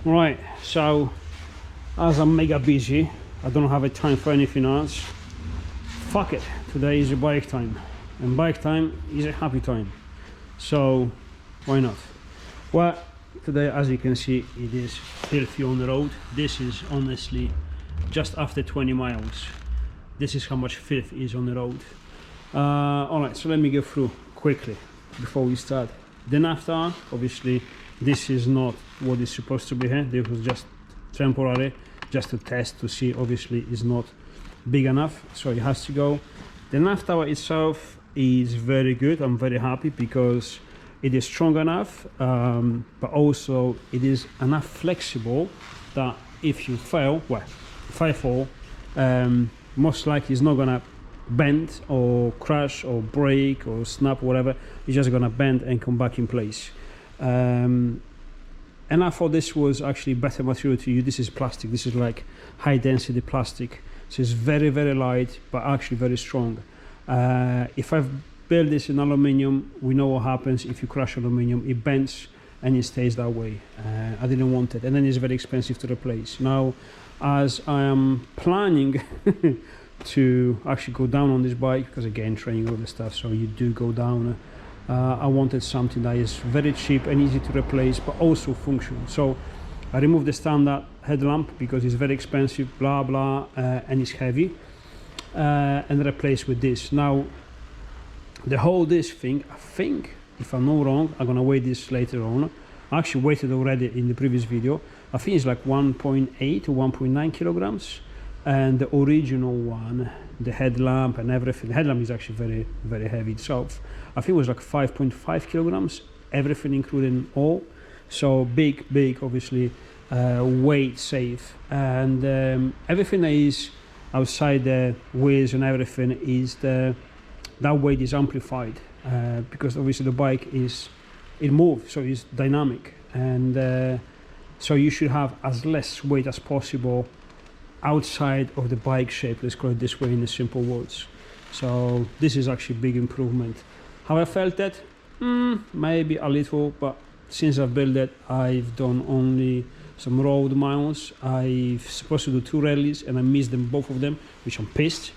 Right, so as I'm mega busy, I don't have a time for anything else. Fuck it, today is a bike time, and bike time is a happy time, so why not? Well, today, as you can see, it is filthy on the road. This is honestly just after 20 miles. This is how much filth is on the road. Alright, so let me go through quickly before we start. The naphtha, obviously this is not what is supposed to be here. This was just temporary, just to test, to see. Obviously it's not big enough, so it has to go. The naphtha itself is very good. I'm very happy because it is strong enough, but also it is enough flexible that if you fail, well, if I fall, most likely it's not gonna bend or crash or break or snap or whatever. It's just gonna bend and come back in place. And I thought this was actually better material to use. This is plastic. This is like high density plastic, so it's very, very light but actually very strong. If I've built this in aluminium, we know what happens if you crush aluminium. It bends and it stays that way. I didn't want it, and then it's very expensive to replace. Now, as I am planning to actually go down on this bike, because again, training all the stuff, so you do go down, I wanted something that is very cheap and easy to replace but also functional. So I removed the standard headlamp because it's very expensive, blah blah, and it's heavy, and replaced with this. Now the whole this thing, I think, if I'm not wrong, I'm gonna weigh this later on. I actually weighed it already in the previous video. I think it's like 1.8 to 1.9 kilograms, and the original one, the headlamp and everything, the headlamp is actually very, very heavy itself. I think it was like 5.5 kilograms, everything including all. So big, obviously, weight safe, and everything that is outside the wheels and everything is that weight is amplified, because obviously the bike it moves, so it's dynamic, and so you should have as less weight as possible outside of the bike shape, let's call it this way in the simple words. So this is actually a big improvement. Have I felt that? Maybe a little, but since I've built it, I've done only some road miles. I'm supposed to do 2 rallies and I missed them, both of them, which I'm pissed,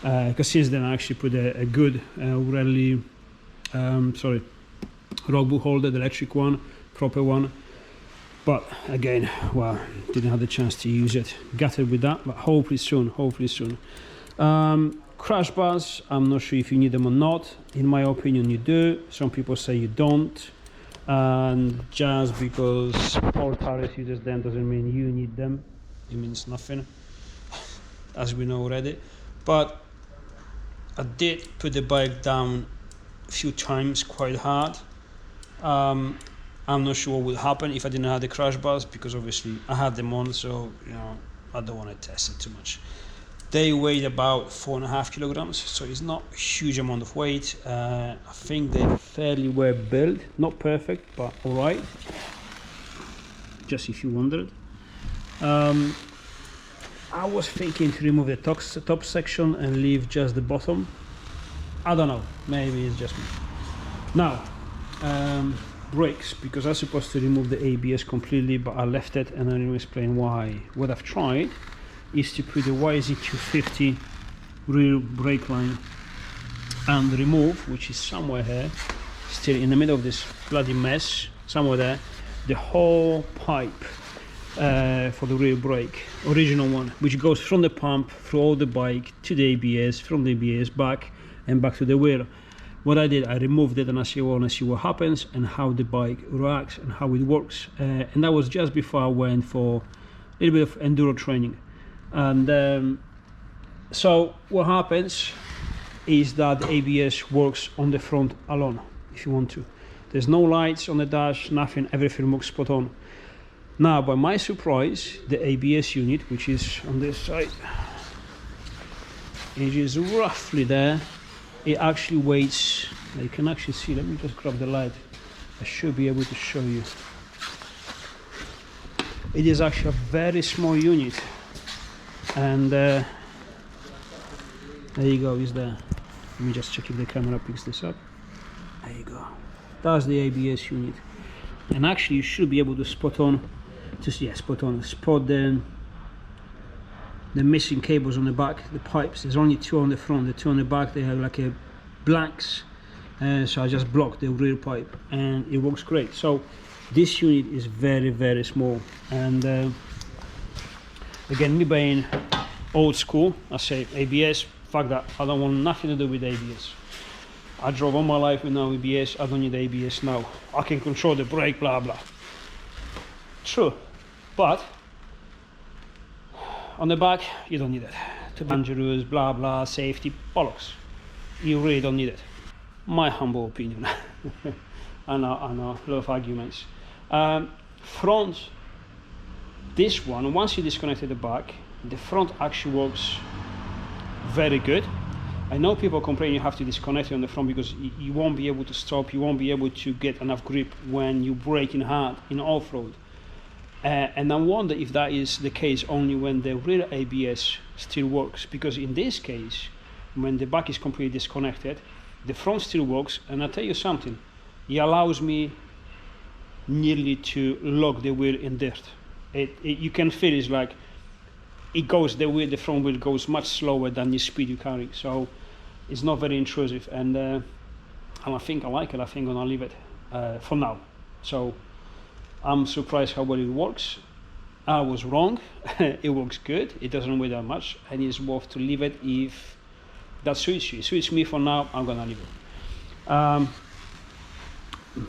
because since then I actually put a good rally, logbook holder, the electric one, proper one. But again, well, didn't have the chance to use it. Gutted with that, but hopefully soon, Crash bars, I'm not sure if you need them or not. In my opinion, you do. Some people say you don't. And just because all tires uses them doesn't mean you need them. It means nothing, as we know already. But I did put the bike down a few times quite hard. I'm not sure what would happen if I didn't have the crash bars, because obviously I had them on, so you know, I don't want to test it too much. They weighed about 4.5 kilograms, so it's not a huge amount of weight. I think they're fairly well built, not perfect, but all right. Just if you wondered. I was thinking to remove the top section and leave just the bottom. I don't know, maybe it's just me. Now, brakes, because I was supposed to remove the ABS completely, but I left it, and I'm going to explain why. What I've tried is to put the YZ250 rear brake line and remove, which is somewhere here, still in the middle of this bloody mess, somewhere there, the whole pipe for the rear brake, original one, which goes from the pump through all the bike to the ABS, from the ABS back and back to the wheel. What I did, I removed it, and I want to see what happens and how the bike reacts and how it works. And that was just before I went for a little bit of enduro training. And so what happens is that the ABS works on the front alone, if you want to. There's no lights on the dash, nothing, everything works spot on. Now, by my surprise, the ABS unit, which is on this side, it is roughly there. It actually weighs, you can actually see, let me just grab the light, I should be able to show you. It is actually a very small unit, and there you go, it's there. Let me just check if the camera picks this up. There you go, that's the ABS unit. And actually you should be able to spot on just, yeah, spot on. Spot the missing cables on the back, the pipes. There's only 2 on the front, the 2 on the back, they have like a blanks. So I just blocked the rear pipe and it works great. So this unit is very, very small. And again, me being old school, I say ABS, fuck that, I don't want nothing to do with ABS. I drove all my life with no ABS, I don't need ABS now. I can control the brake, blah blah. True, but on the back, you don't need it. To be dangerous, blah blah, safety, bollocks. You really don't need it. My humble opinion. I know, a lot of arguments. Front, this one, once you disconnected the back, the front actually works very good. I know people complain you have to disconnect it on the front because you won't be able to stop, you won't be able to get enough grip when you brake in hard in off-road. And I wonder if that is the case only when the rear ABS still works, because in this case, when the back is completely disconnected, the front still works, and I'll tell you something, it allows me nearly to lock the wheel in dirt. You can feel it's like it goes, the front wheel goes much slower than the speed you carry, so it's not very intrusive, and I think I like it. I think I'm gonna leave it for now. So I'm surprised how well it works. I was wrong. It works good, it doesn't weigh that much, and it's worth to leave it if that suits you. It suits me for now, I'm gonna leave it.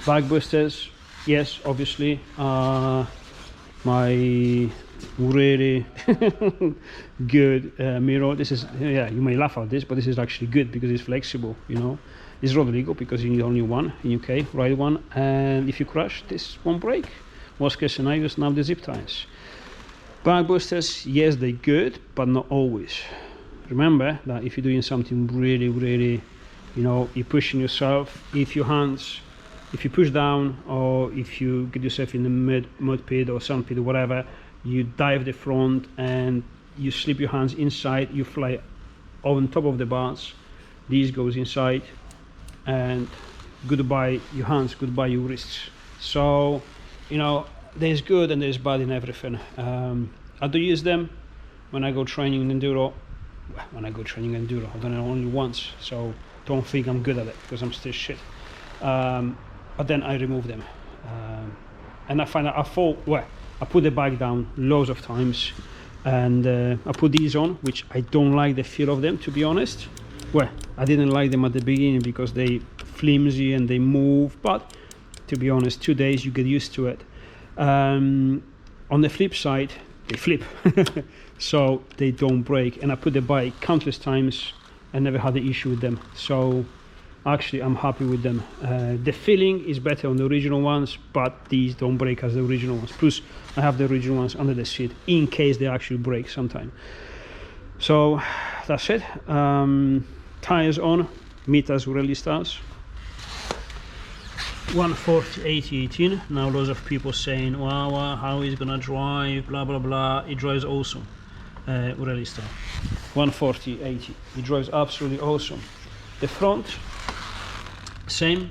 Back boosters, yes, obviously. My really good mirror. This is, yeah, you may laugh at this, but this is actually good because it's flexible, you know. It's road legal because you need only one in UK, right one, and if you crash, this won't break. Worst case scenario is now the zip ties. Back boosters, yes, they're good, but not always. Remember that if you're doing something really, really, you know, you're pushing yourself, if your hands, if you push down, or if you get yourself in the mud pit or sand pit or whatever, you dive the front and you slip your hands inside, you fly on top of the bars, this goes inside, and goodbye your hands, goodbye your wrists. So, you know, there's good and there's bad in everything. I do use them when I go training in enduro. I've done it only once, so don't think I'm good at it because I'm still shit. But then I remove them, and I find that I put the bike down loads of times, and I put these on, which I don't like the feel of them, to be honest. Well, I didn't like them at the beginning because they flimsy and they move, but to be honest, 2 days you get used to it. On the flip side, they flip, so they don't break, and I put the bike countless times and never had the issue with them. So actually I'm happy with them. The feeling is better on the original ones, but these don't break as the original ones. Plus I have the original ones under the seat in case they actually break sometime. So that's it. Tires on, meters really starts 140 80 18. Now lots of people saying, wow, how is gonna drive, blah blah blah. It drives awesome. Really start 140 80. It drives absolutely awesome. The front, same.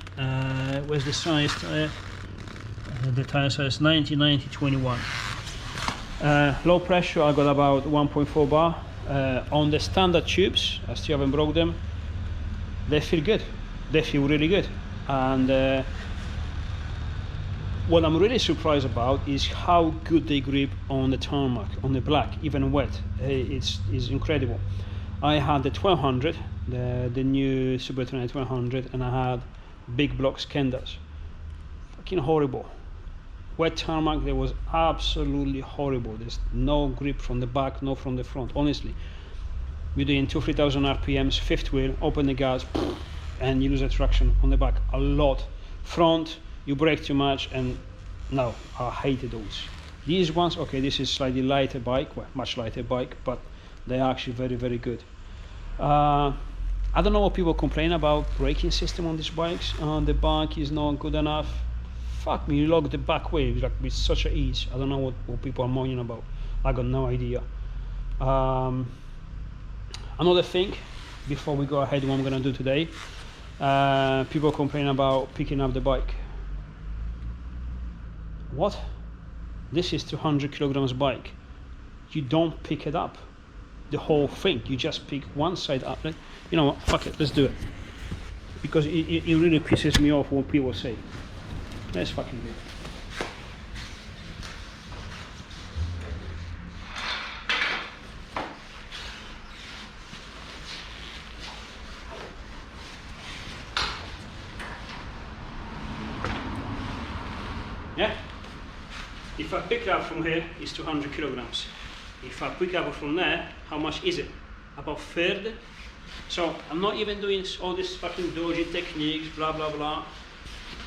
Where's the size tire? The tire size 90 90 21. Low pressure, I got about 1.4 bar. On the standard tubes, I still haven't broke them. They feel good. They feel really good. And what I'm really surprised about is how good they grip on the tarmac, on the black, even wet. It's incredible. I had the 1200, the new Super Tenere 1200, and I had big blocks Kendas. Fucking horrible. Wet tarmac, there was absolutely horrible. There's no grip from the back, no from the front. Honestly, you're doing 2,000-3,000 RPMs, fifth wheel, open the gas, and you lose the traction on the back a lot. Front, you brake too much, and no, I hated those. These ones, okay, this is slightly lighter bike, well, much lighter bike, but they're actually very, very good. I don't know what people complain about braking system on these bikes. The back is not good enough. Fuck me, you lock the back wheel like with such a ease. I don't know what people are moaning about. I got no idea. Another thing, before we go ahead, what I'm gonna do today, people complain about picking up the bike. What? This is 200 kilograms bike. You don't pick it up, the whole thing. You just pick one side up. You know what? Fuck it. Let's do it. Because it really pisses me off what people say. Let's fucking do it. Yeah? If I pick it up from here, it's 200 kilograms. If I pick up from there, how much is it? About third. So I'm not even doing all this fucking dodgy techniques, blah blah blah.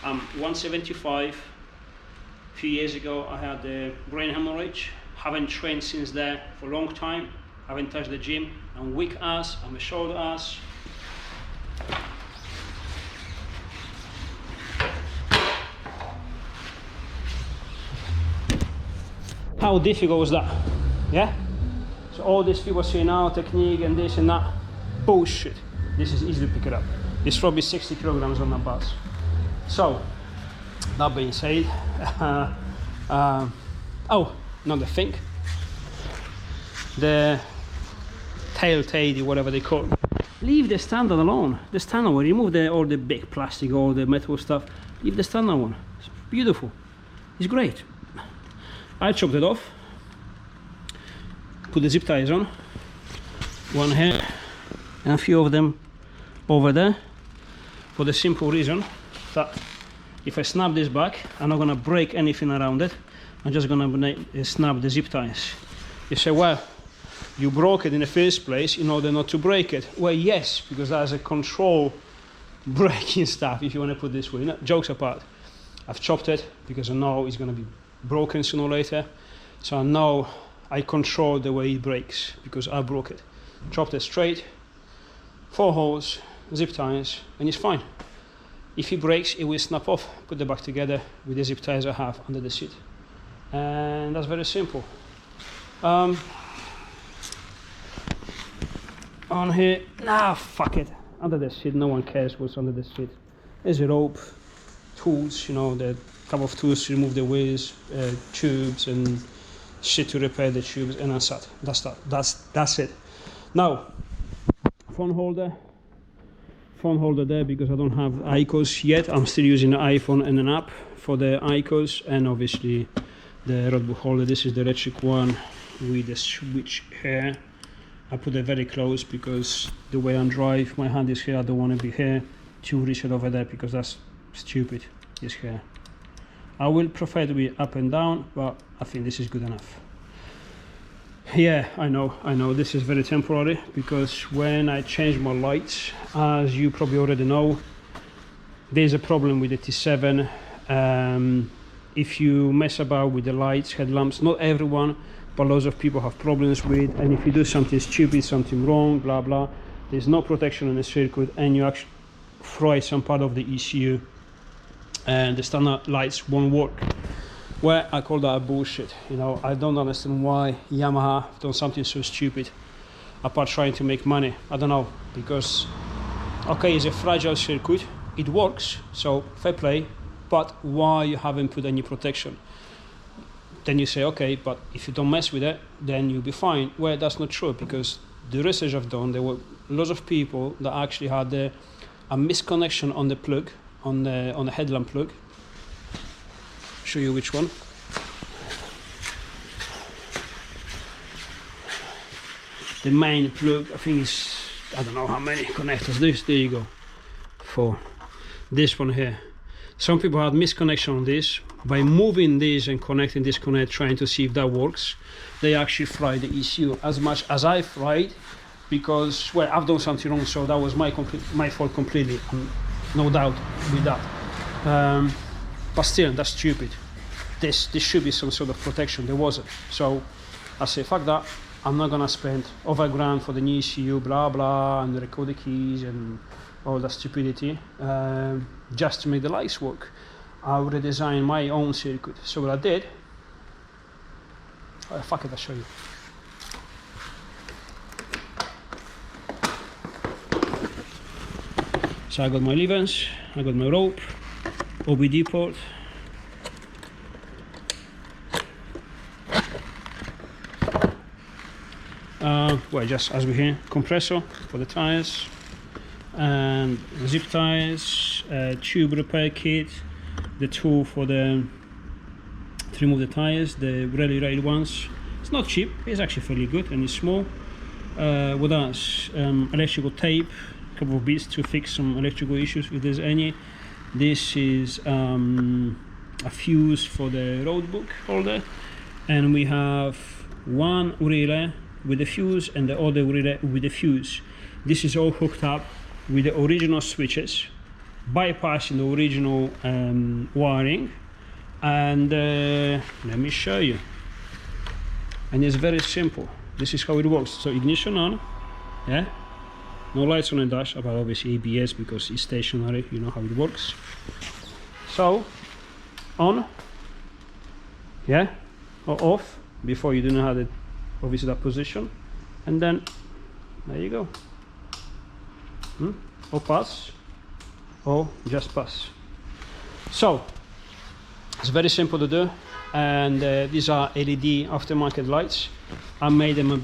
I'm 175. A few years ago I had a brain hemorrhage. Haven't trained since there for a long time. Haven't touched the gym. I'm weak ass, I'm a shoulder ass. How difficult was that? Yeah? So all these people say now technique and this and that. Bullshit. This is easy to pick it up. It's probably 60 kilograms on the bus. So, that being said, oh, another thing. The tail teddy, whatever they call it. Leave the standard alone. The standard one. Remove all the big plastic, all the metal stuff. Leave the standard one. It's beautiful. It's great. I chopped it off. Put the zip ties on. One here and a few of them over there. For the simple reason that if I snap this back, I'm not gonna break anything around it. I'm just gonna snap the zip ties. You say, well, you broke it in the first place in order not to break it. Well, yes, because that's a control breaking stuff, if you want to put it this way. No, jokes apart, I've chopped it because I know it's gonna be broken sooner or later. So I know I control the way it breaks because I broke it. Chopped it straight, 4 holes, zip ties, and it's fine. If it breaks, it will snap off. Put it back together with the zip ties I have under the seat. And that's very simple. On here, fuck it. Under the seat, no one cares what's under the seat. There's a rope, tools, you know, the couple of tools to remove the wheels, tubes and shit to repair the tubes, and that's it. Now, phone holder there because I don't have IQOS yet. I'm still using the iPhone and an app for the IQOS, and obviously the roadbook holder. This is the electric one with the switch here. I put it very close because the way I drive, my hand is here. I don't want to be here to reach it over there because that's stupid. It's here. I will prefer to be up and down, but I think this is good enough. Yeah, I know this is very temporary because when I change my lights, as you probably already know, there's a problem with the T7. If you mess about with the lights, headlamps, not everyone, but lots of people have problems with, and if you do something stupid, something wrong, blah blah, there's no protection on the circuit and you actually fry some part of the ECU and the standard lights won't work. Well, I call that bullshit. You know, I don't understand why Yamaha have done something so stupid apart trying to make money. I don't know, because okay, it's a fragile circuit, it works, so fair play, but why you haven't put any protection? Then you say, okay, but if you don't mess with it, then you'll be fine. Well, that's not true, because the research I've done, there were lots of people that actually had a misconnection on the plug, on the headlamp plug. Show you which one. The main plug, I think is, I don't know how many connectors. There you go. For this one here. Some people had misconnection on this. By moving this and connecting this connect, trying to see if that works, they actually fried the ECU as much as I fried, because, well, I've done something wrong, so that was my fault completely, no doubt with that. But still, that's stupid. This should be some sort of protection. There wasn't. So I say, fuck that. I'm not gonna spend over $1,000 for the new ECU, blah blah, and record the keys and all that stupidity, just to make the lights work. I would redesign my own circuit. So what I did, fuck it, I'll show you. So I got my levers, I got my rope, OBD port, well, just as we hear, compressor for the tires, and zip tires, tube repair kit, the tool for to remove the tires, the really rail ones. It's not cheap, it's actually fairly good and it's small. What else? Electrical tape, a couple of bits to fix some electrical issues if there's any. This is a fuse for the road book holder, and we have one relay with the fuse and the other relay with the fuse. This is all hooked up with the original switches, bypassing the original wiring, and let me show you. And it's very simple. This is how it works. So ignition on, yeah, no lights on the dash, but obviously ABS because it's stationary, you know how it works. So on, yeah, or off, before you do know how to obviously that position, and then there you go. Or pass, or just pass. So it's very simple to do, and these are LED aftermarket lights. I made them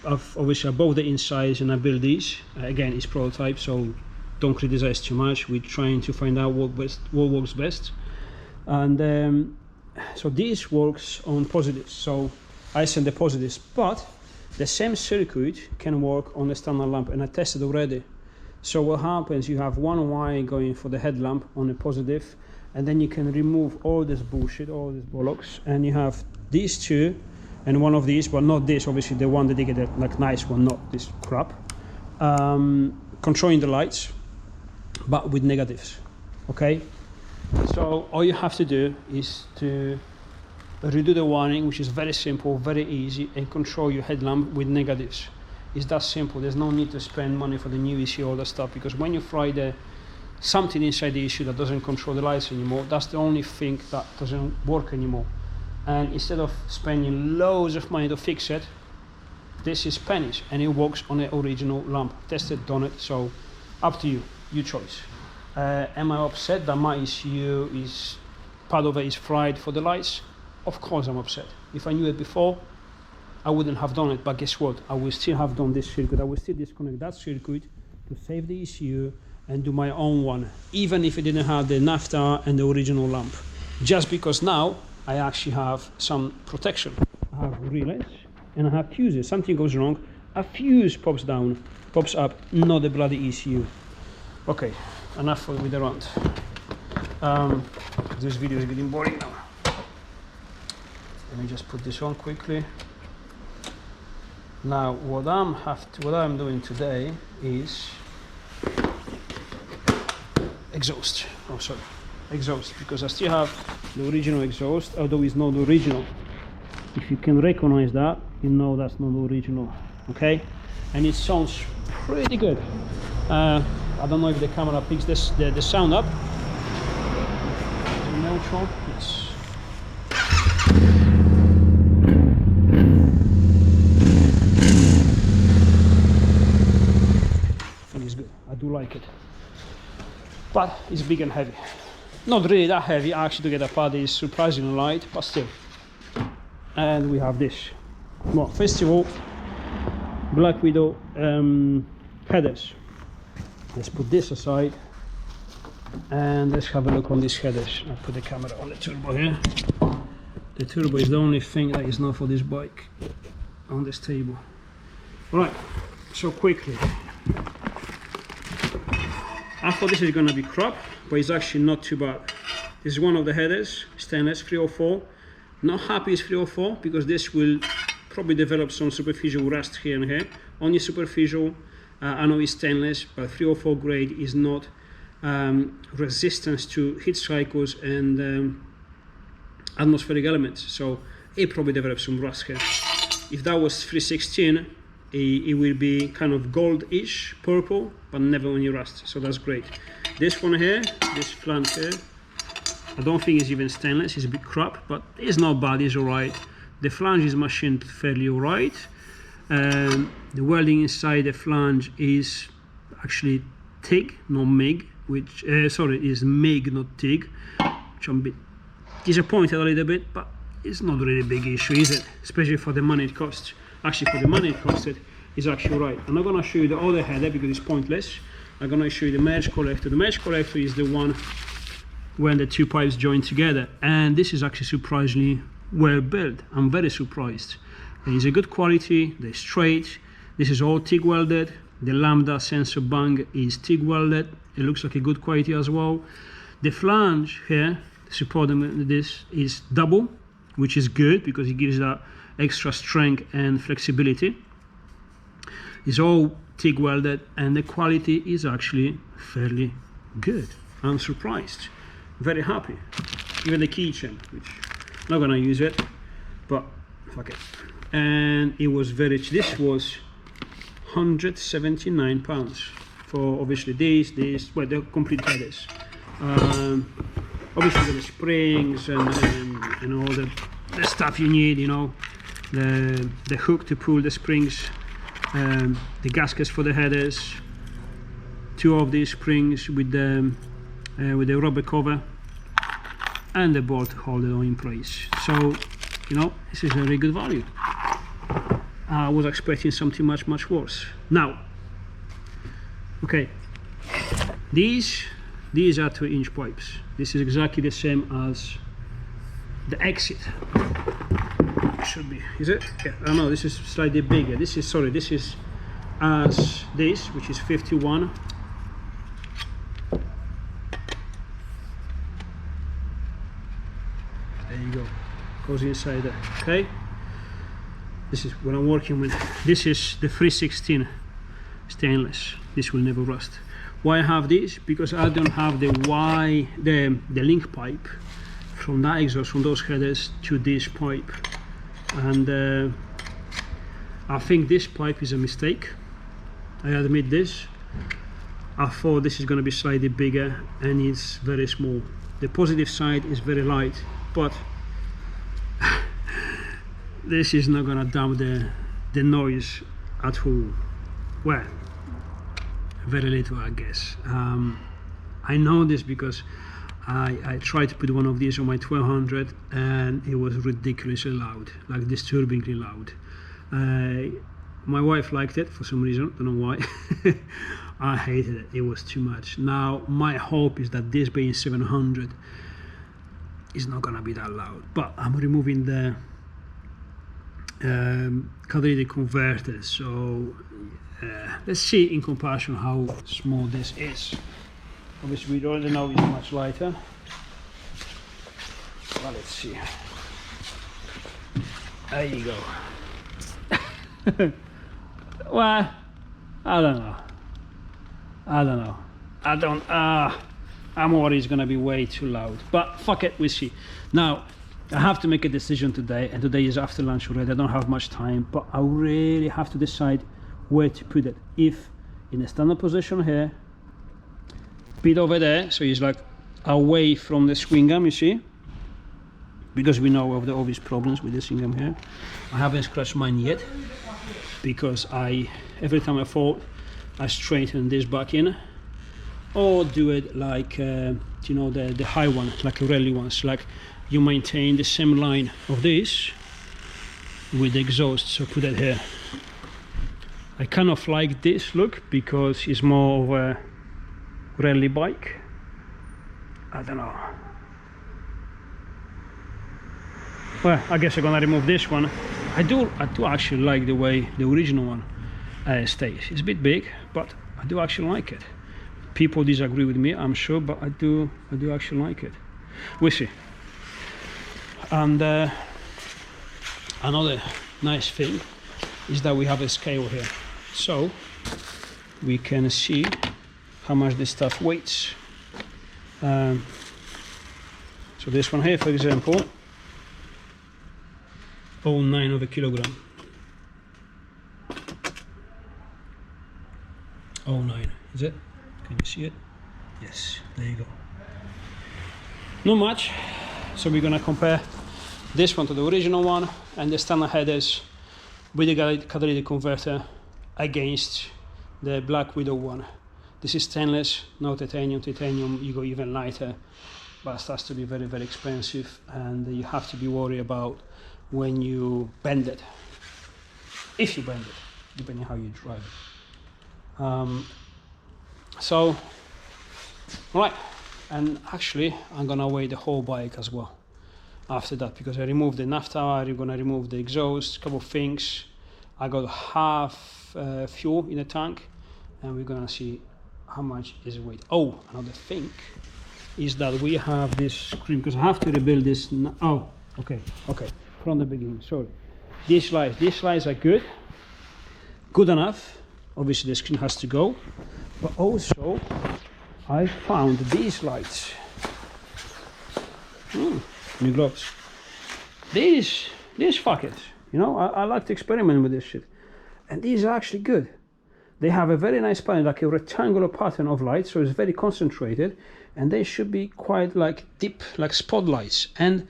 obviously above the insides, and I built these. Again, it's prototype, so don't criticize too much. We're trying to find out what works best. And so this works on positives, so I send the positives, but the same circuit can work on the standard lamp, and I tested already. So what happens, you have one wire going for the headlamp on the positive, and then you can remove all this bullshit, all this bollocks, and you have these two and one of these, but not this, obviously the one dedicated, like nice one, not this crap, controlling the lights but with negatives. Okay, so all you have to do is to redo the wiring, which is very simple, very easy, and control your headlamp with negatives. It's that simple. There's no need to spend money for the new ECU, all that stuff, because when you fry something inside the ECU that doesn't control the lights anymore, that's the only thing that doesn't work anymore. And instead of spending loads of money to fix it, this is pennies, and it works on the original lamp. Tested, done it, so up to you, your choice. Am I upset that my ECU is part of it is fried for the lights? Of course I'm upset. If I knew it before, I wouldn't have done it, but guess what? I will still have done this circuit. I will still disconnect that circuit to save the ECU and do my own one, even if it didn't have the naphtha and the original lamp. Just because now I actually have some protection. I have relays and I have fuses. Something goes wrong, a fuse pops up, not the bloody ECU. Okay, enough with the rant. This video is getting boring now. Let me just put this on quickly. Now what I'm doing today is exhaust. Oh, sorry, exhaust, because I still have the original exhaust, although it's not the original. If you can recognize that, you know that's not the original. Okay, and it sounds pretty good. I don't know if the camera picks the sound up. Neutral. Yes. I do like it, but it's big and heavy. Not really that heavy actually to get apart. Is surprisingly light, but still. And we have this. Well, first of all, Black Widow headers. Let's put this aside and let's have a look on these headers. I'll put the camera on the turbo here. The turbo is the only thing that is not for this bike on this table. Right, so quickly. I thought this is going to be crap, but it's actually not too bad. This is one of the headers, stainless 304. Not happy it's 304 because this will probably develop some superficial rust here and here. Only superficial. I know it's stainless, but 304 grade is not resistant to heat cycles and atmospheric elements. So it probably develops some rust here. If that was 316, it will be kind of goldish purple, but never any rust, so that's great. This one here, this flange here, I don't think it's even stainless, it's a bit crap, but it's not bad, it's alright. The flange is machined fairly alright. The welding inside the flange is actually TIG, not MIG, which is MIG, not TIG, which I'm a bit disappointed a little bit, but it's not really a big issue, is it? Especially for the money it costs. actually for the money it costed, is actually right. I'm not going to show you the other header because it's pointless. I'm going to show you the merge collector. The merge collector is the one when the two pipes join together, and this is actually surprisingly well built. I'm very surprised. It is a good quality, they're straight. This is all TIG welded. The lambda sensor bung is TIG welded. It looks like a good quality as well. The flange here, supporting this, is double, which is good because it gives that extra strength and flexibility. It's all TIG welded, and the quality is actually fairly good. I'm surprised, very happy. Even the keychain, which I'm not gonna use it, but fuck it. And it was this was £179 for obviously these, well, the complete headers. Obviously the springs and all the stuff you need, you know, the hook to pull the springs, the gaskets for the headers, 2 of these springs with the rubber cover, and the bolt to hold it all in place. So, you know, this is a very good value. I was expecting something much worse. Now, okay, these are 2-inch pipes. This is exactly the same as the exit. It should be, is it? Yeah, I know this is slightly bigger. This is as this, which is 51. There you go. Goes inside there. Okay. This is what I'm working with. This is the 316 stainless. This will never rust. Why I have this? Because I don't have the link pipe from that exhaust, from those headers to this pipe, and I think this pipe is a mistake. I admit this. I thought this is going to be slightly bigger, and it's very small. The positive side is very light, but this is not gonna damn the noise at all. Well, very little, I guess. I know this because I tried to put one of these on my 1200 and it was ridiculously loud, like disturbingly loud. My wife liked it for some reason, don't know why. I hated it, it was too much. Now my hope is that this being 700 is not gonna be that loud, but I'm removing the catalytic converter, so let's see in comparison how small this is. Obviously we already know it's much lighter, but let's see. There you go. Well, I don't know. I'm worried it's gonna be way too loud, but fuck it, we'll see. Now I have to make a decision today, and today is after lunch already. I don't have much time, but I really have to decide where to put it. If in a standard position here, bit over there, so it's like away from the swing arm, you see, because we know of the obvious problems with the swing arm here. I haven't scratched mine yet because every time I fall I straighten this back in, or do it like you know, the high one, like rally ones, like you maintain the same line of this with the exhaust. So put it here. I kind of like this look because it's more of a rally bike. I don't know. Well, I guess I'm gonna remove this one. I do actually like the way the original one stays. It's a bit big, but I do actually like it. People disagree with me, I'm sure, but I do actually like it. We'll see. And another nice thing is that we have a scale here, so we can see how much this stuff weighs. So this one here, for example, 0.9 of a kilogram. 0.9, is it? Can you see it? Yes, there you go. Not much. So we're gonna compare this one to the original one and the standard headers with the catalytic converter against the Black Widow one. This is stainless, no titanium. Titanium, you go even lighter, but it starts to be very, very expensive, and you have to be worried about when you bend it. if you bend it, depending how you drive it. So, right, and actually I'm gonna weigh the whole bike as well after that, because I removed the naphtha, I'm gonna remove the exhaust, couple of things. I got half fuel in the tank, and we're gonna see how much is the weight. Oh, another thing is that we have this screen, because I have to rebuild this. Oh, okay, from the beginning, sorry. These lights are good enough. Obviously the screen has to go, but also I found these lights. New gloves. These fuckers, you know, I like to experiment with this shit, and these are actually good. They have a very nice pattern, like a rectangular pattern of light, so it's very concentrated, and they should be quite like deep, like spotlights. And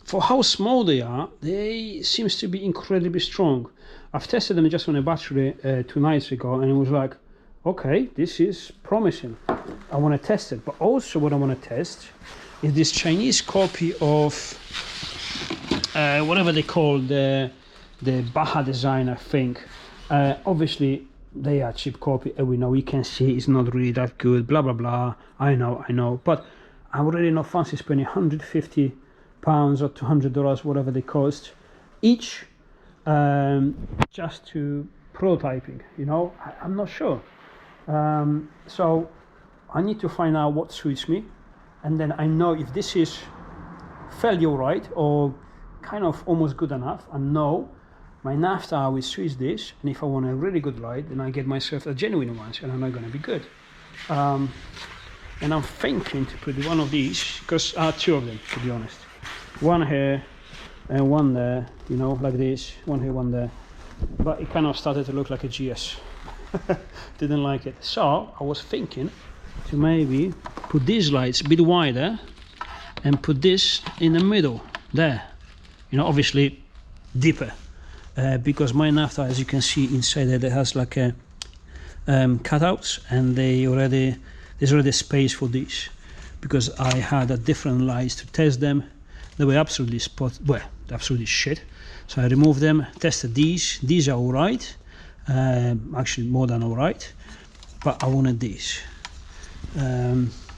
for how small they are, they seems to be incredibly strong. I've tested them just on a battery 2 nights ago, and it was like, okay, this is promising. I want to test it. But also what I want to test is this Chinese copy of whatever they call the Baja design, I think. Obviously they are cheap copy, and we know, we can see it's not really that good, blah blah blah. I know, but I'm really not fancy spending £150 or $200, whatever they cost each, just to prototyping, you know. I'm not sure. So I need to find out what suits me, and then I know if this is fairly alright or kind of almost good enough. I know my naphtha will switch this, and if I want a really good light, then I get myself a genuine one, and I'm not going to be good. And I'm thinking to put one of these, because I have 2 of them, to be honest. One here and one there, you know, like this. One here, one there. But it kind of started to look like a GS. Didn't like it. So I was thinking to maybe put these lights a bit wider and put this in the middle there. You know, obviously deeper. Because my naphtha, as you can see inside there, it has like a cutouts, and there's already space for these, because I had a different lights to test them. They were absolutely absolutely shit. So I removed them, tested these. These are all right, actually more than all right, but I wanted these.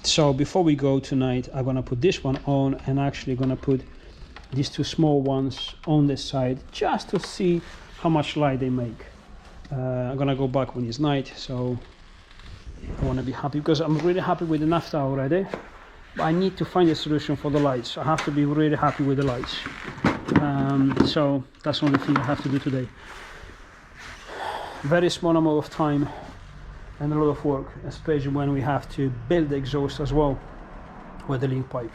So before we go tonight, I'm gonna put this one on, and actually gonna put these 2 small ones on this side, just to see how much light they make. I'm gonna go back when it's night, so I want to be happy, because I'm really happy with the naphtha already, but I need to find a solution for the lights. I have to be really happy with the lights. So that's the only thing I have to do today. Very small amount of time and a lot of work, especially when we have to build the exhaust as well with the link pipe.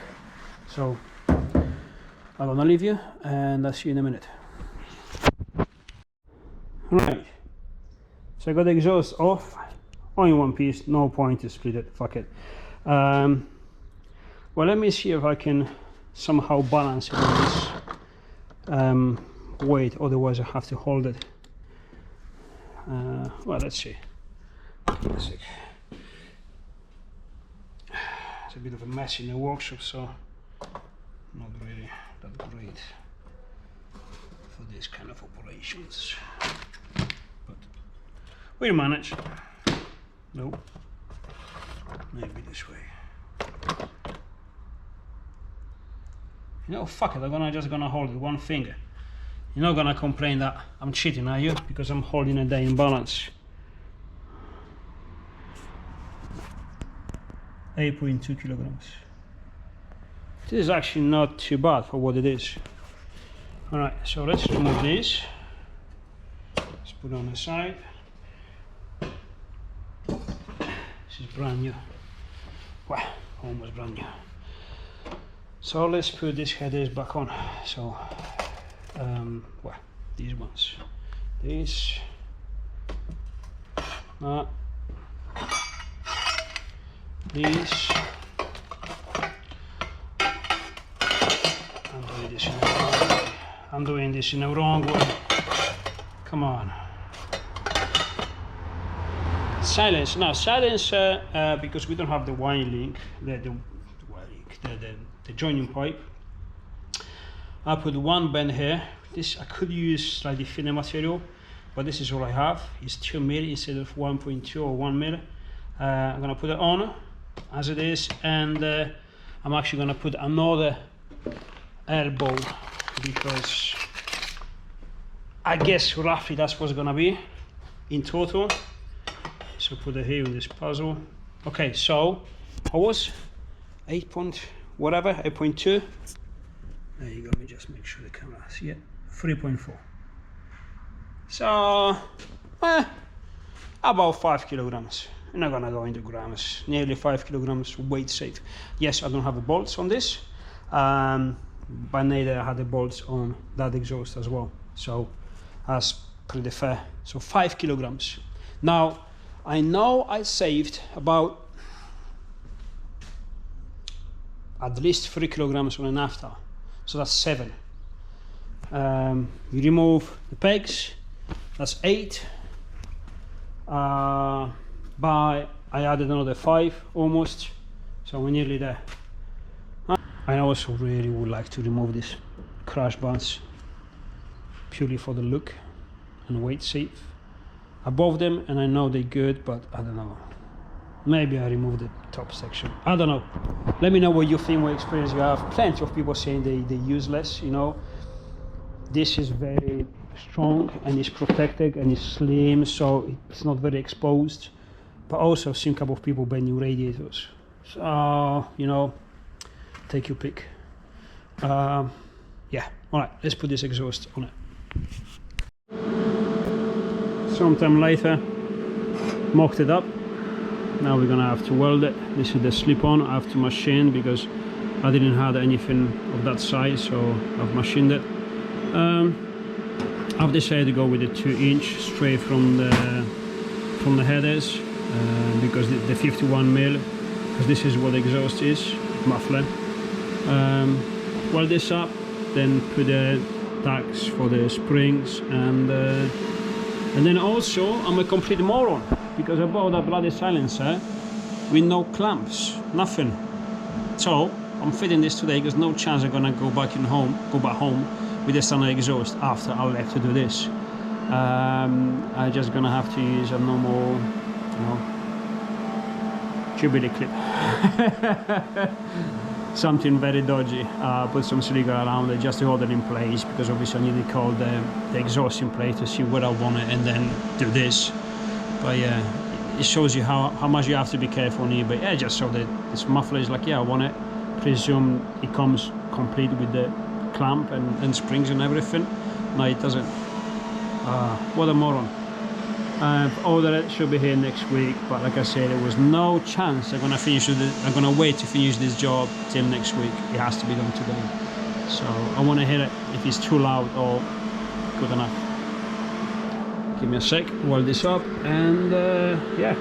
So I'm gonna leave you, and I'll see you in a minute. Right, so I got the exhaust off, only one piece, no point to split it, fuck it. Well, let me see if I can somehow balance it with this weight, otherwise I have to hold it. Well, let's see. It's a bit of a mess in the workshop, so not really that great for this kind of operations, but we'll manage. No, maybe this way. You know, fuck it, I'm just gonna hold it with one finger. You're not gonna complain that I'm cheating, are you? Because I'm holding it there in balance. 8.2 kilograms. This is actually not too bad for what it is. Alright, so let's remove this. Let's put it on the side. This is brand new. Well, almost brand new. So let's put these headers back on. So, well, these ones. This. These. I'm doing this in the wrong way. Come on. Silence. Now silence, because we don't have the wiring link, the joining pipe. I put one bend here. This I could use slightly thinner material, but this is all I have. It's 2 mil instead of 1.2 or 1 mil. I'm gonna put it on as it is, and I'm actually gonna put another elbow, because I guess roughly that's what's gonna be in total. So put it here in this puzzle. Okay, so I was 8 point whatever, 8.2. There you go, let me just make sure the camera see it. 3.4. So about 5 kilograms. I'm not gonna go into grams. Nearly 5 kilograms weight safe. Yes, I don't have the bolts on this, but neither I had the bolts on that exhaust as well. So that's pretty fair. So 5 kilograms. Now I know I saved about at least 3 kilograms on an after, so that's 7. You remove the pegs, that's 8. But I added another 5 almost, so we're nearly there. I also really would like to remove these crash bars purely for the look and weight safe above them, and I know they're good, but I don't know, maybe I remove the top section, I don't know. Let me know what you think, what experience you have. Plenty of people saying they're useless, you know. This is very strong and it's protected and it's slim, so it's not very exposed. But also I've seen a couple of people buy new radiators, so you know, take your pick. Yeah, all right, let's put this exhaust on it. Sometime later, mocked it up. Now we're gonna have to weld it. This is the slip-on. I have to machine because I didn't have anything of that size, so I've machined it. I've decided to go with the 2-inch straight from the headers, because the 51 mil, because this is what the exhaust is, muffler. Weld this up, then put the tags for the springs, and then also I'm a complete moron because I bought a bloody silencer with no clamps, nothing. So I'm fitting this today because no chance I'm gonna go back home with the standard exhaust after I left to do this. I'm just gonna have to use a normal, you know, tubular clip. Something very dodgy. Put some silicone around it just to hold it in place, because obviously I need to hold the exhaust in place to see where I want it and then do this. But yeah, it shows you how much you have to be careful on eBay. Yeah, just so that this muffler is like, yeah, I want it. Presume it comes complete with the clamp and springs and everything. No, it doesn't. What a moron. Order it, should be here next week, but like I said, there was no chance I'm gonna finish it. I'm gonna wait to finish this job till next week. It has to be done today. So I want to hear it if it's too loud or good enough. Give me a sec, weld this up, and yeah,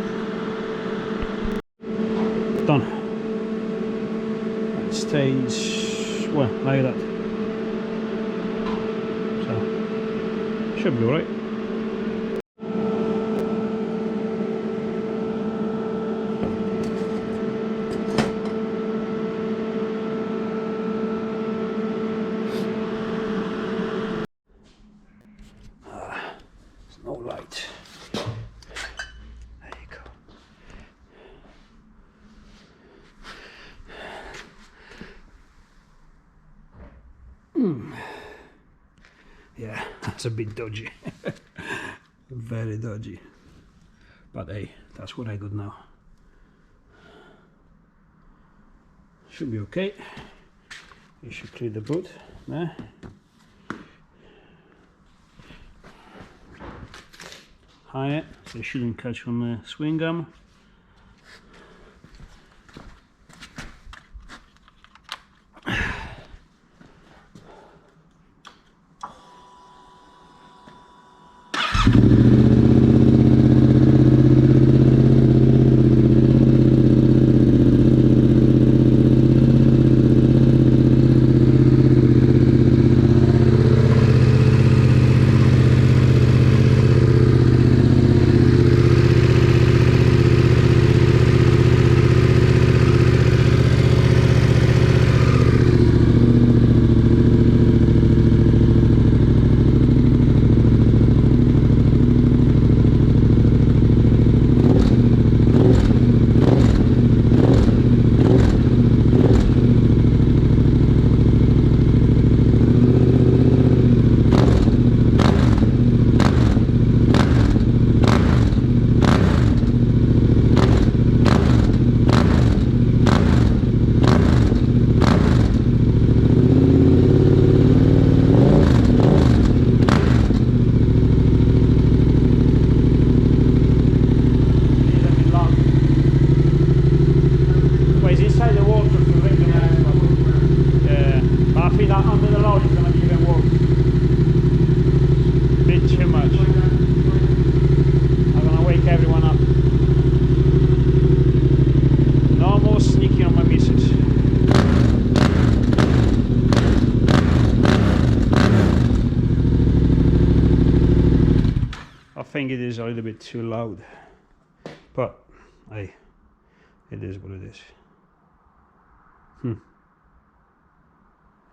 done. It stays well like that. So should be alright. No light. There you go. Yeah, that's a bit dodgy. Very dodgy. But hey, that's what I got now. Should be okay. You should clear the boot there. Higher, so it shouldn't catch on the swing arm. think it is a little bit too loud, but hey, it is what it is. You're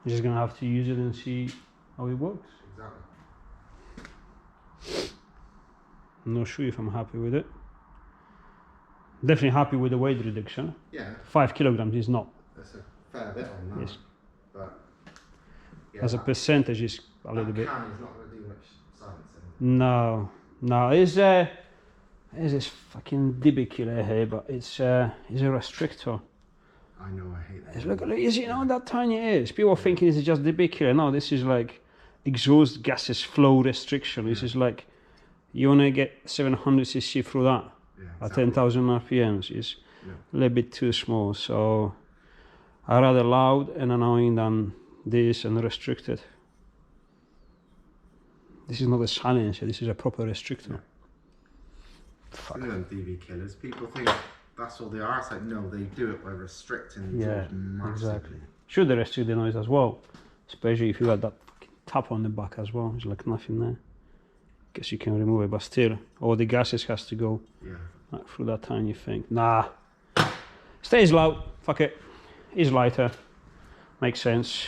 just gonna have to use it and see how it works. Exactly. I'm not sure if I'm happy with it. Definitely happy with the weight reduction. Yeah. 5 kilograms is not. That's a fair bit on that. Yes. But yeah, As a percentage is a little bit. Can is not going to do much silencing. No, there's this fucking DB killer here, but it's a restrictor. I know, I hate that. It's look, you see how that tiny it is. People are thinking this is just DB killer. No, this is like exhaust gases flow restriction. This is like you want to get 700 cc through that at 10,000 RPMs. It's a little bit too small. So I rather loud and annoying than this and restricted. This is not a silencer. This is a proper restrictor. Fuck. Them DV killers. People think that's all they are. It's like, no, they do it by restricting the exhaust massively. Exactly. Should they restrict the noise as well? Especially if you got that tap on the back as well. There's like nothing there. Guess you can remove it, but still, all the gases has to go through that tiny thing. Nah. Stays loud. Fuck it. Is lighter. Makes sense.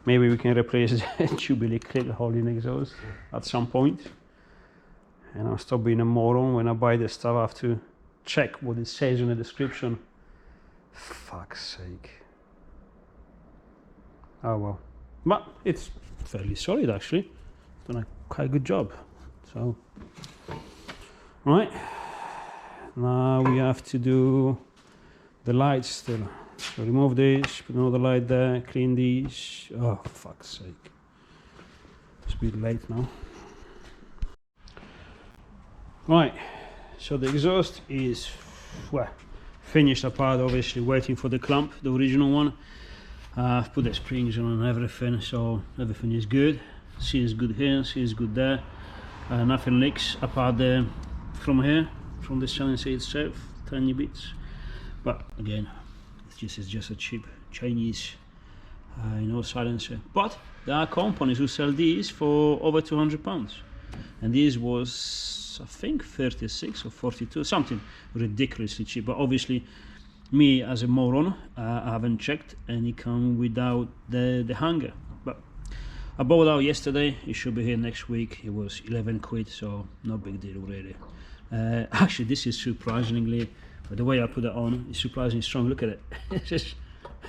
Maybe we can replace the tubular clip holding exhaust at some point. And I'll stop being a moron when I buy this stuff. I have to check what it says in the description. Fuck's sake. Oh well. But it's fairly solid actually. Done a quite good job. So, right. Now we have to do the lights still. So remove this, put another light there, clean these. Oh, fuck's sake. It's a bit late now. Right, so the exhaust is finished apart, obviously waiting for the clamp, the original one. I've put the springs on and everything, so everything is good. Seals good here, seals good there. Nothing leaks apart from here, from the silencer itself, tiny bits. But again, it's just a cheap Chinese silencer. But there are companies who sell these for over £200, and this was, I think, 36 or 42, something ridiculously cheap. But obviously, me as a moron, I haven't checked, and it comes without the hanger. But I bought it out yesterday. It should be here next week. It was 11 quid, so no big deal really. Actually, this is surprisingly, but the way I put it on is surprisingly strong. Look at it. It's just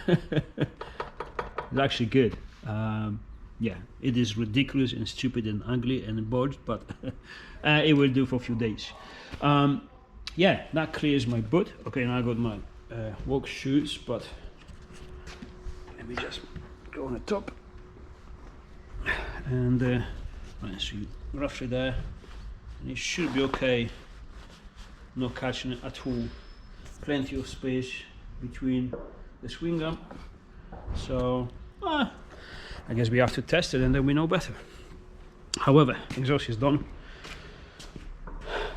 it's actually good. Yeah, it is ridiculous and stupid and ugly and bulged, but it will do for a few days. Yeah, that clears my boot. Okay, now I got my work shoes, but let me just go on the top. And right, so roughly there, and it should be okay. Not catching it at all. Plenty of space between the swing arm. So I guess we have to test it and then we know better. However, exhaust is done.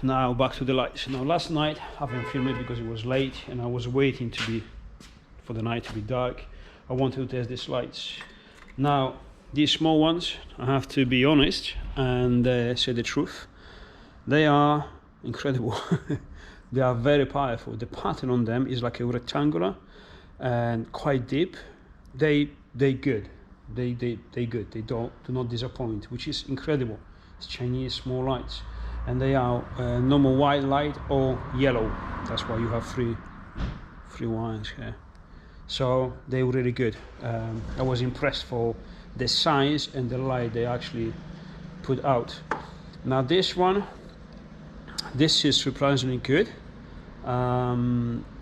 Now back to the lights. Now last night I haven't filmed it because it was late and I was waiting for the night to be dark. I wanted to test these lights. Now these small ones, I have to be honest and say the truth, they are incredible. They are very powerful. The pattern on them is like a rectangular and quite deep. They good. They good. They do not disappoint, which is incredible. It's Chinese small lights, and they are normal white light or yellow. That's why you have three wires here. So they were really good. I was impressed for the size and the light they actually put out. Now this is surprisingly good.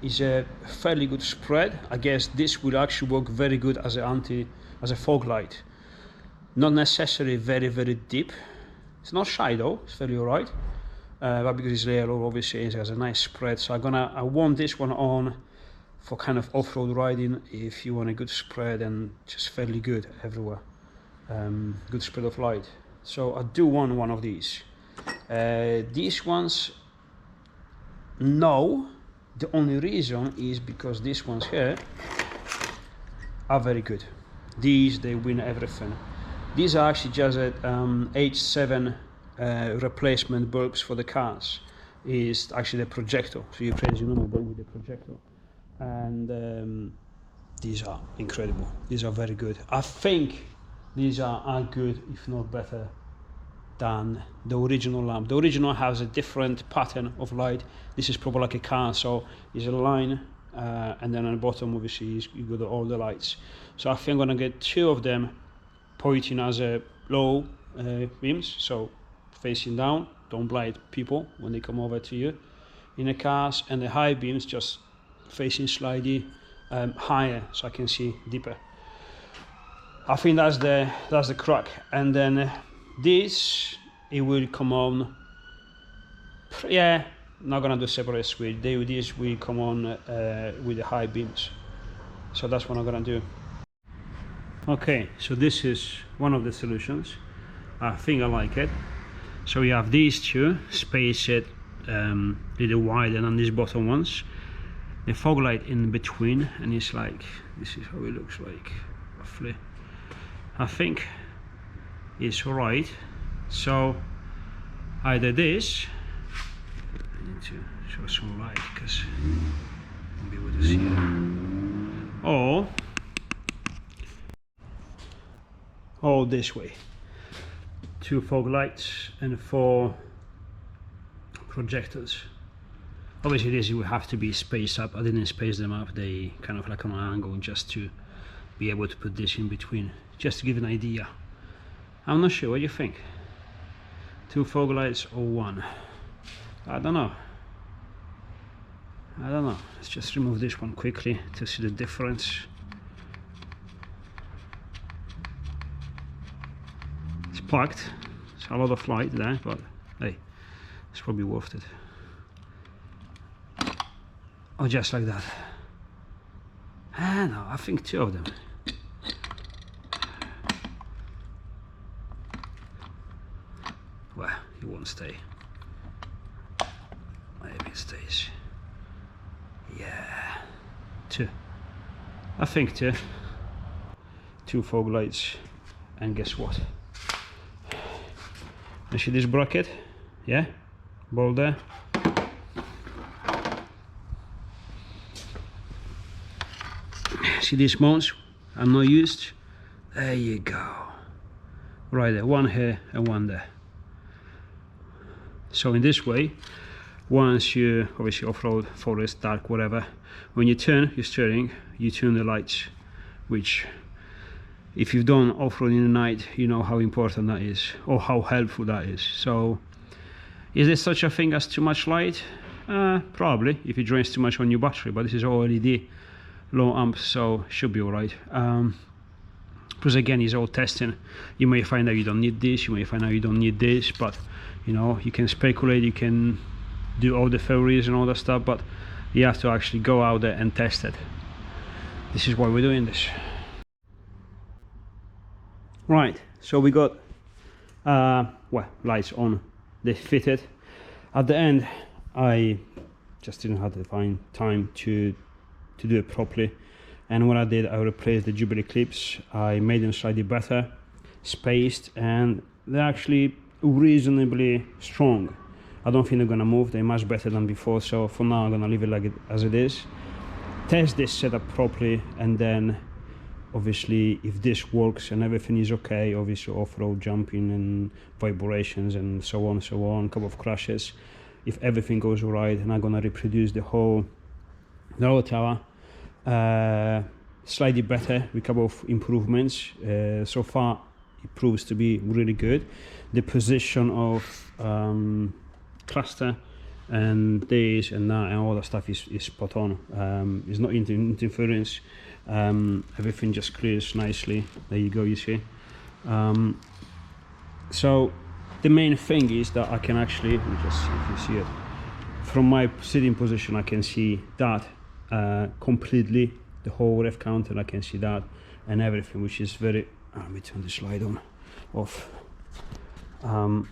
It's a fairly good spread. I guess this will actually work very good as a fog light. Not necessarily very deep. It's not shy though. It's fairly alright. But because it's yellow, obviously it has a nice spread. So I want this one on for kind of off-road riding. If you want a good spread and just fairly good everywhere. Good spread of light. So I do want one of these. These ones, no. The only reason is because these ones here are very good. These, they win everything. These are actually just a H7 replacement bulbs for the cars is actually the projector. So you replace your normal bulb with the projector, and these are incredible. These are very good. I think these are good, if not better, than the original lamp. The original has a different pattern of light. This is probably like a car, so it's a line, and then on the bottom obviously you got all the lights. So I think I'm gonna get 2 of them pointing as a low beams, so facing down, don't blind people when they come over to you in the cars, and the high beams just facing slightly higher, so I can see deeper. I think that's the crack. And then this, it will come on, yeah, not gonna do separate switch. This will come on with the high beams, so that's what I'm gonna do. Okay, so this is one of the solutions. I think I like it. So we have these 2, space it little wider than these bottom ones, the fog light in between, and it's like, this is how it looks like roughly. I think it's alright. So either this, I need to show some light because I'll be able to see it, or this way, 2 fog lights and 4 projectors. Obviously this will have to be spaced up. I didn't space them up, they kind of like on an angle, just to be able to put this in between, just to give an idea. I'm not sure, what do you think? 2 fog lights or 1? I don't know. Let's just remove this one quickly to see the difference. It's packed, it's a lot of light there, but hey, it's probably worth it. Or just like that. No, I think 2 of them. Well, it won't stay. Maybe it stays. Yeah, 2. I think 2. 2 fog lights, and guess what? You see this bracket? Yeah, ball there. See these mounts are not used? There you go. Right there, 1 here and 1 there. So in this way, once you obviously off-road, forest, dark, whatever, when you turn your steering, you turn the lights, which if you've done off-road in the night, you know how important that is, or how helpful that is. So is there such a thing as too much light? Probably, if it drains too much on your battery, but this is all LED, low amps, so should be alright. Plus again, it's all testing. You may find out you don't need this, you may find out you don't need this, but you know, you can speculate, you can do all the theories and all that stuff, but you have to actually go out there and test it. This is why we're doing this. Right, so we got well, lights on, they fitted. At the end, I just didn't have to find time to do it properly, and what I did, I replaced the Jubilee clips. I made them slightly better spaced, and they're actually reasonably strong. I don't think they're gonna move, they're much better than before, so for now I'm gonna leave it like it as it is, test this setup properly, and then obviously if this works and everything is okay, obviously off-road jumping and vibrations and so on, a couple of crashes, if everything goes right, and I'm gonna reproduce the whole lower tower slightly better with a couple of improvements. So far it proves to be really good. The position of cluster and this and that and all that stuff is spot on. It's not interference. Everything just clears nicely. There you go, you see. So the main thing is that I can actually, let me just see if you see it, from my sitting position I can see that completely, the whole ref counter, I can see that and everything, which is very, let me turn this light on, off. Now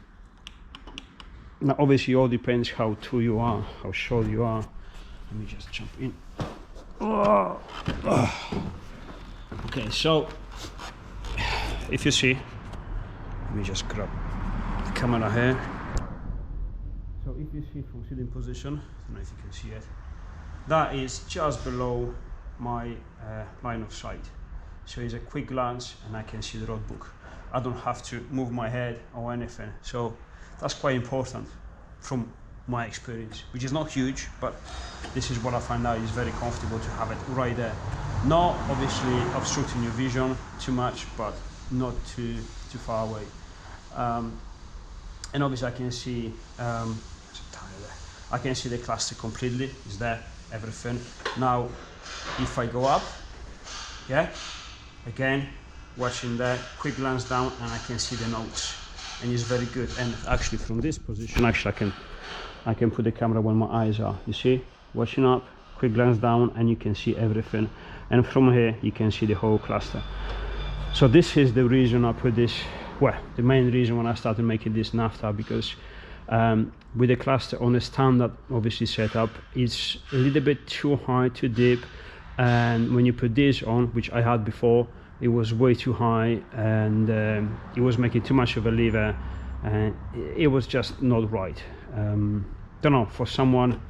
obviously it all depends how tall you are, how short you are. Let me just jump in. Oh. Okay, so if you see, let me just grab camera here. So if you see from sitting position, I don't know if you can see it, that is just below my line of sight. So it's a quick glance and I can see the road book. I don't have to move my head or anything. So that's quite important from my experience, which is not huge, but this is what I find out is very comfortable to have it right there. Not obviously obstructing your vision too much, but not too far away. And obviously I can see I can see the cluster completely. It's there, everything. Now if I go up, yeah, again watching there, quick glance down, and I can see the notes, and it's very good. And actually from this position, actually I can put the camera where my eyes are. You see, watching up, quick glance down, and you can see everything. And from here you can see the whole cluster. So this is the reason I put this, well, the main reason when I started making this NAFTA, because with the cluster on the standard obviously setup, it's a little bit too high, too deep, and when you put this on, which I had before, it was way too high, and it was making too much of a lever, and it was just not right. Don't know, for someone,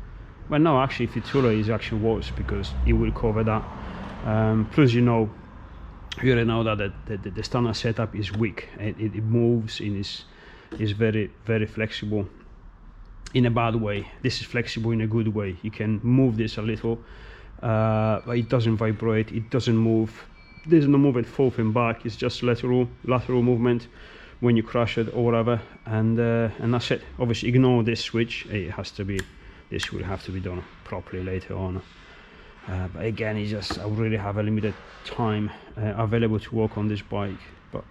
well no, actually if you tool it, it actually works because it will cover that. Plus you already know that the standard setup is weak. It moves and is very, very flexible in a bad way. This is flexible in a good way. You can move this a little, but it doesn't vibrate, it doesn't move. There's no movement forward and back, it's just lateral movement when you crush it or whatever, and that's it. Obviously ignore this switch, this will have to be done properly later on. But again, it's just, I really have a limited time available to work on this bike. But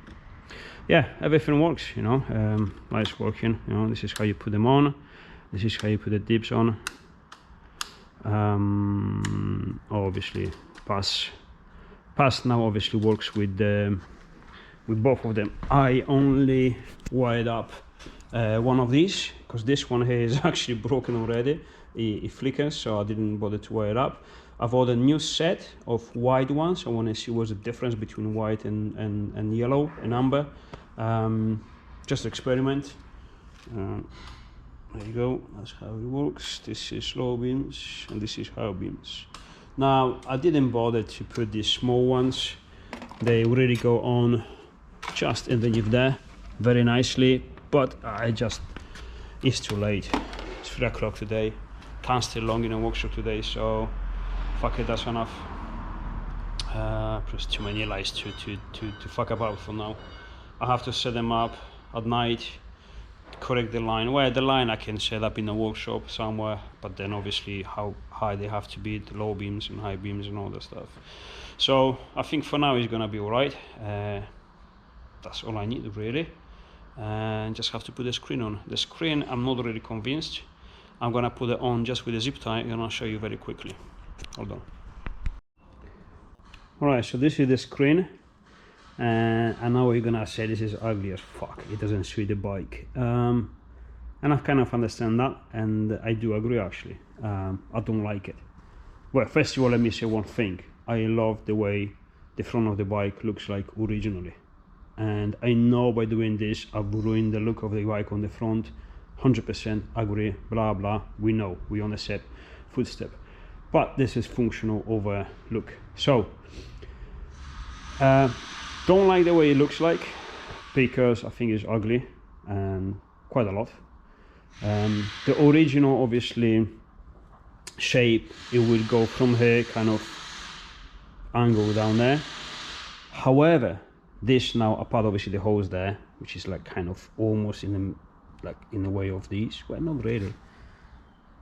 yeah, everything works, you know. Lights working, you know. This is how you put them on, this is how you put the dips on. Obviously pass now obviously works with both of them. I only wired up one of these because this one here is actually broken already. It flickers, so I didn't bother to wire it up. I've ordered a new set of white ones. I want to see what's the difference between white and yellow and amber. Just experiment. There you go, that's how it works. This is low beams and this is high beams. Now I didn't bother to put these small ones. They really go on just underneath there very nicely, but it's too late. It's 3 o'clock today, can't stay long in a workshop today, so fuck it, that's enough. Plus too many lights to fuck about for now. I have to set them up at night, correct the line. Well, the line I can set up in a workshop somewhere, but then obviously how high they have to be, the low beams and high beams and all that stuff. So I think for now it's gonna be alright. That's all I need really, and just have to put the screen on. The screen, I'm not really convinced. I'm gonna put it on just with a zip tie and I'll show you very quickly. Hold on. Alright, so this is the screen, and I know you're gonna say this is ugly as fuck, it doesn't suit the bike, and I kind of understand that, and I do agree actually. I don't like it. Well, first of all, let me say one thing. I love the way the front of the bike looks like originally, and I know by doing this I've ruined the look of the bike on the front. 100% agree, blah blah, we know, we on the set footstep, but this is functional over look. So don't like the way it looks like, because I think it's ugly and quite a lot. The original obviously shape, it will go from here, kind of angle down there. However, this now, apart obviously the holes there, which is like kind of almost in the way of these, well, not really,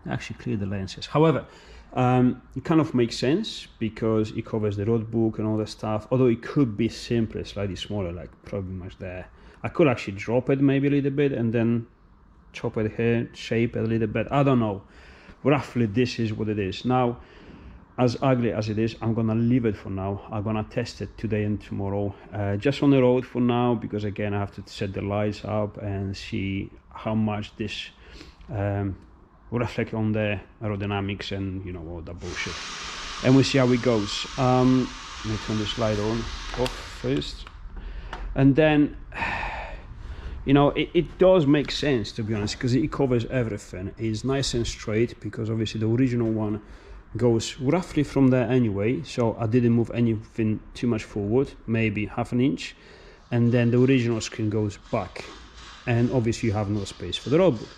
actually clear the lenses. However, it kind of makes sense because it covers the road book and all that stuff, although it could be simpler, slightly smaller, like probably much there. I could actually drop it maybe a little bit and then chop it here, shape it a little bit, I don't know. Roughly this is what it is. Now, as ugly as it is, I'm gonna leave it for now. I'm gonna test it today and tomorrow, just on the road for now, because again I have to set the lights up and see how much this reflect on the aerodynamics and you know all that bullshit, and we'll see how it goes. Let me turn this light off first, and then you know, it does make sense, to be honest, because it covers everything. It's nice and straight, because obviously the original one goes roughly from there anyway, so I didn't move anything too much forward, maybe half an inch, and then the original screen goes back, and obviously you have no space for the roadbook.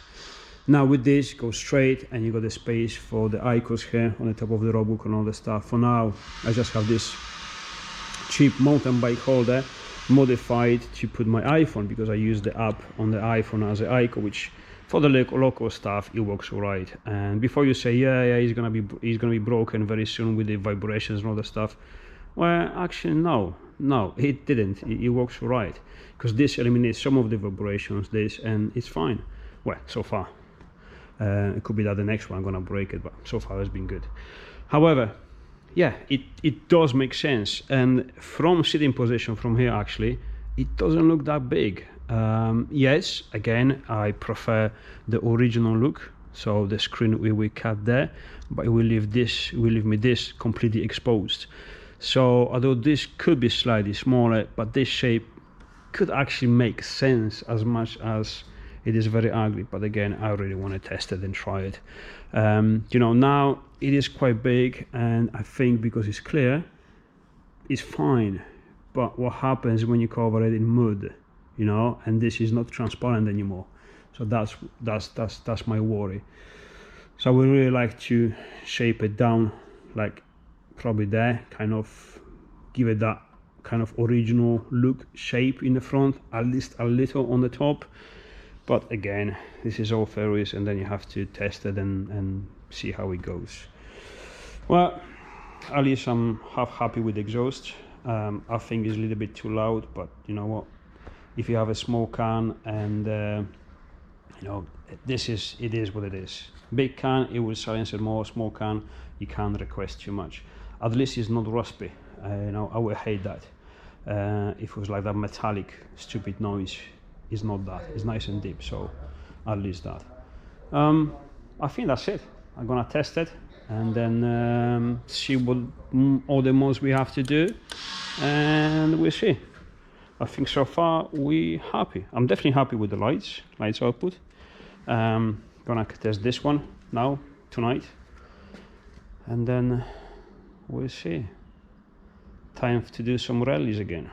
Now with this, go straight, and you got the space for the icons here on the top of the roadbook and all the stuff. For now, I just have this cheap mountain bike holder modified to put my iPhone, because I use the app on the iPhone as an icon, which for the local stuff it works all right. And before you say, yeah, he's gonna be broken very soon with the vibrations and all the stuff, well, actually no, it didn't. It works all right, because this eliminates some of the vibrations, and it's fine. Well, so far. It could be that the next one I'm gonna break it, but so far it's been good. However, yeah, it does make sense, and from sitting position from here, actually it doesn't look that big. Yes, again, I prefer the original look, so the screen we cut there, but it will leave me this completely exposed. So although this could be slightly smaller, but this shape could actually make sense, as much as it is very ugly. But again, I really want to test it and try it. You know, now it is quite big, and I think because it's clear, it's fine. But what happens when you cover it in mud, you know, and this is not transparent anymore? So that's my worry. So I would really like to shape it down, like probably there, kind of give it that kind of original look, shape in the front, at least a little on the top. But again, this is all theories, and then you have to test it and see how it goes. Well, at least I'm half happy with the exhaust. I think it's a little bit too loud, but you know what, if you have a small can, and you know, it is what it is. Big can, it will silence it more. Small can, you can't request too much. At least it's not raspy. You know, I would hate that if it was like that metallic stupid noise. It's not that. It's nice and deep, so at least that. I think that's it. I'm gonna test it, and then see what other mods we have to do, and we'll see. I think so far we happy. I'm definitely happy with the lights output. Gonna test this one now tonight, and then we'll see. Time to do some rallies again.